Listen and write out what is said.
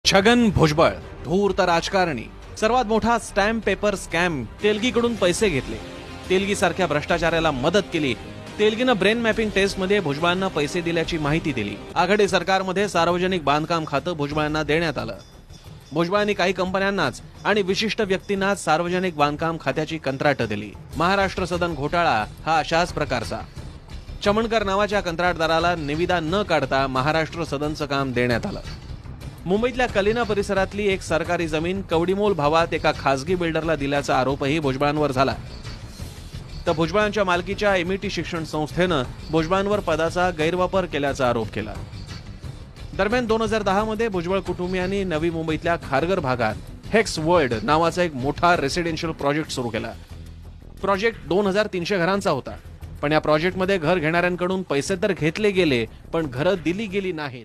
छगन भुजबळ धूर्त राजकारणी सर्वात मोठा स्टॅम्प पेपर स्कॅम तेलगीकडून पैसे घेतले, तेलगी सारख्या भ्रष्टाचाराला मदत केली. तेलगीनं ब्रेन मॅपिंग टेस्टमध्ये भुजबळांना पैसे दिल्याची माहिती दिली. आघाडी सरकारमध्ये सार्वजनिक बांधकाम खातं भुजबळांना देण्यात आलं. भुजबळांनी काही कंपन्यांनाच आणि विशिष्ट व्यक्तींनाच सार्वजनिक बांधकाम खात्याची कंत्राटं दिली. महाराष्ट्र सदन घोटाळा हा अशाच प्रकारचा. चमणकर नावाच्या कंत्राटदाराला निविदा न काढता महाराष्ट्र सदनचं काम देण्यात आलं. मुंबईतल्या कलिना परिसरातली एक सरकारी जमीन कवडीमोल भावात एका खासगी बिल्डरला दिल्याचा आरोपही भुजबळांवर झाला. तर भुजबळांच्या मालकीच्या एमईटी शिक्षण संस्थेनं भुजबळांवर पदाचा गैरवापर केल्याचा आरोप केला. दरम्यान 2010 मध्ये भुजबळ कुटुंबियांनी नवी मुंबईतल्या खारघर भागात हेक्स वर्ल्ड नावाचा एक मोठा रेसिडेन्शियल प्रोजेक्ट सुरू केला. प्रोजेक्ट 2300 घरांचा होता. पण या प्रोजेक्टमध्ये घर घेणाऱ्यांकडून पैसे तर घेतले गेले, पण घरं दिली गेली नाहीत.